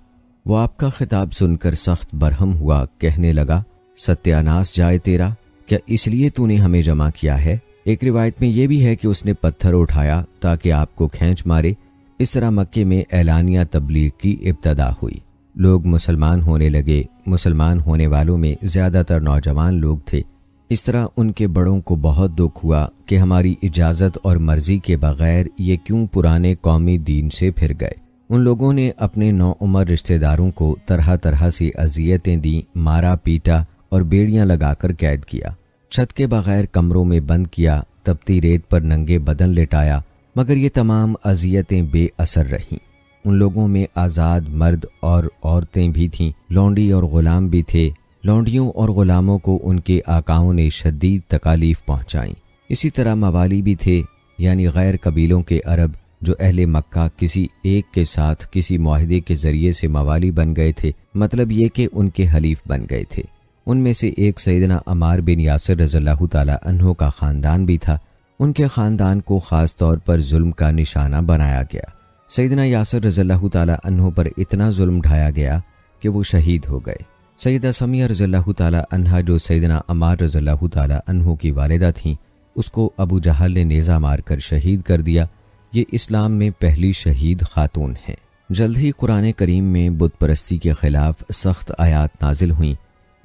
وہ آپ کا خطاب سن کر سخت برہم ہوا، کہنے لگا ستیہ ناس جائے تیرا، کیا اس لیے تو نے ہمیں جمع کیا ہے؟ ایک روایت میں یہ بھی ہے کہ اس نے پتھر اٹھایا تاکہ آپ کو کھینچ مارے۔ اس طرح مکے میں اعلانیہ تبلیغ کی ابتدا ہوئی، لوگ مسلمان ہونے لگے۔ مسلمان ہونے والوں میں زیادہ تر نوجوان لوگ تھے۔ اس طرح ان کے بڑوں کو بہت دکھ ہوا کہ ہماری اجازت اور مرضی کے بغیر یہ کیوں پرانے قومی دین سے پھر گئے۔ ان لوگوں نے اپنے نوعمر رشتہ داروں کو طرح طرح سے اذیتیں دیں، مارا پیٹا اور بیڑیاں لگا کر قید کیا، چھت کے بغیر کمروں میں بند کیا، تپتی ریت پر ننگے بدن لٹایا، مگر یہ تمام اذیتیں بے اثر رہیں۔ ان لوگوں میں آزاد مرد اور عورتیں بھی تھیں، لونڈی اور غلام بھی تھے۔ لونڈیوں اور غلاموں کو ان کے آقاؤں نے شدید تکالیف پہنچائیں۔ اسی طرح موالی بھی تھے، یعنی غیر قبیلوں کے عرب جو اہل مکہ کسی ایک کے ساتھ کسی معاہدے کے ذریعے سے موالی بن گئے تھے، مطلب یہ کہ ان کے حلیف بن گئے تھے۔ ان میں سے ایک سیدنا عمار بن یاسر رضی اللہ تعالی عنہ کا خاندان بھی تھا۔ ان کے خاندان کو خاص طور پر ظلم کا نشانہ بنایا گیا۔ سیدنا یاسر رضی اللہ تعالی عنہ پر اتنا ظلم ڈھایا گیا کہ وہ شہید ہو گئے۔ سیدہ سمیہ رضی اللہ تعالی عنہا جو سیدنا عمار رضی اللہ تعالی عنہ کی والدہ تھیں، اس کو ابو جہل نے نیزہ مار کر شہید کر دیا۔ یہ اسلام میں پہلی شہید خاتون ہیں۔ جلد ہی قرآن کریم میں بت پرستی کے خلاف سخت آیات نازل ہوئیں۔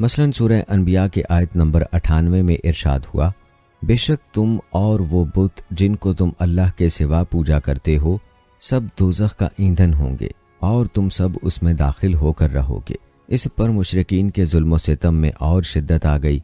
مثلا سورہ انبیاء کے آیت نمبر 98 میں ارشاد ہوا، بے شک تم اور وہ بت جن کو تم اللہ کے سوا پوجا کرتے ہو سب دوزخ کا ایندھن ہوں گے اور تم سب اس میں داخل ہو کر رہو گے۔ اس پر مشرکین کے ظلم و ستم میں اور شدت آ گئی۔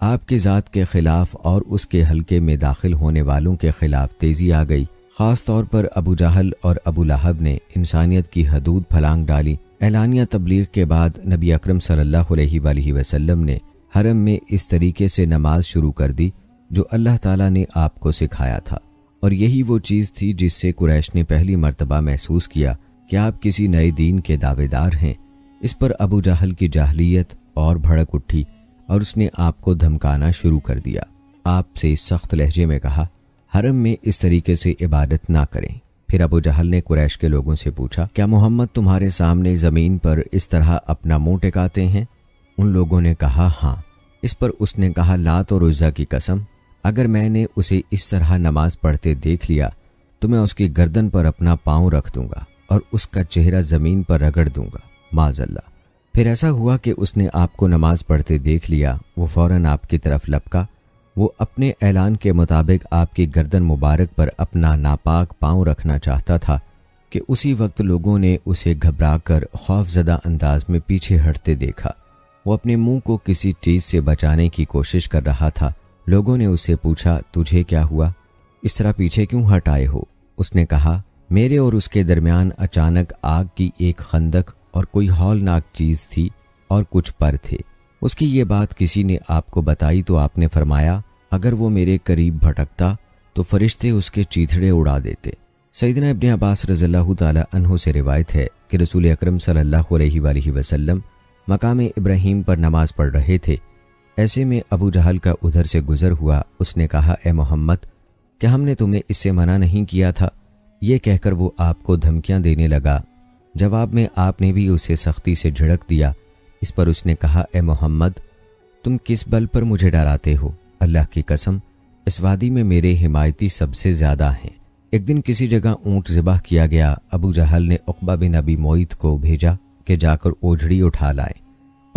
آپ کی ذات کے خلاف اور اس کے حلقے میں داخل ہونے والوں کے خلاف تیزی آ گئی۔ خاص طور پر ابو جہل اور ابو لہب نے انسانیت کی حدود پھلانگ ڈالی۔ اعلانیہ تبلیغ کے بعد نبی اکرم صلی اللہ علیہ وآلہ وسلم نے حرم میں اس طریقے سے نماز شروع کر دی جو اللہ تعالیٰ نے آپ کو سکھایا تھا، اور یہی وہ چیز تھی جس سے قریش نے پہلی مرتبہ محسوس کیا کہ آپ کسی نئے دین کے دعوے دار ہیں۔ اس پر ابو جہل کی جاہلیت اور بھڑک اٹھی اور اس نے آپ کو دھمکانا شروع کر دیا۔ آپ سے سخت لہجے میں کہا حرم میں اس طریقے سے عبادت نہ کریں۔ پھر ابو جہل نے قریش کے لوگوں سے پوچھا کیا محمد تمہارے سامنے زمین پر اس طرح اپنا منہ ٹکاتے ہیں؟ ان لوگوں نے کہا ہاں۔ اس پر اس نے کہا لات اور عزا کی قسم، اگر میں نے اسے اس طرح نماز پڑھتے دیکھ لیا تو میں اس کی گردن پر اپنا پاؤں رکھ دوں گا اور اس کا چہرہ زمین پر رگڑ دوں گا، معاذ اللہ۔ پھر ایسا ہوا کہ اس نے آپ کو نماز پڑھتے دیکھ لیا، وہ فوراً آپ کی طرف لپکا۔ وہ اپنے اعلان کے مطابق آپ کی گردن مبارک پر اپنا ناپاک پاؤں رکھنا چاہتا تھا کہ اسی وقت لوگوں نے اسے گھبرا کر خوف زدہ انداز میں پیچھے ہٹتے دیکھا۔ وہ اپنے منہ کو کسی چیز سے بچانے کی کوشش کر رہا تھا۔ لوگوں نے اس سے پوچھا تجھے کیا ہوا؟ اس طرح پیچھے کیوں ہٹ آئے ہو؟ اس نے کہا میرے اور اس کے درمیان اچانک آگ کی ایک خندق اور کوئی ہولناک چیز تھی اور کچھ پر تھے۔ اس کی یہ بات کسی نے آپ کو بتائی تو آپ نے فرمایا اگر وہ میرے قریب بھٹکتا تو فرشتے اس کے چیتھڑے اڑا دیتے۔ سیدنا ابن عباس رضی اللہ تعالی عنہ سے روایت ہے کہ رسول اکرم صلی اللہ علیہ وآلہ وسلم مقام ابراہیم پر نماز پڑھ رہے تھے۔ ایسے میں ابو جہل کا ادھر سے گزر ہوا۔ اس نے کہا اے محمد کیا ہم نے تمہیں اس سے منع نہیں کیا تھا؟ یہ کہہ کر وہ آپ کو دھمکیاں دینے لگا۔ جواب میں آپ نے بھی اسے سختی سے جھڑک دیا۔ اس پر اس نے کہا اے محمد تم کس بل پر مجھے ڈراتے ہو؟ اللہ کی قسم اس وادی میں میرے حمایتی سب سے زیادہ ہیں۔ ایک دن کسی جگہ اونٹ ذبح کیا گیا۔ ابو جہل نے عقبہ بن ابی معیط کو بھیجا کہ جا کر اوجھڑی اٹھا لائے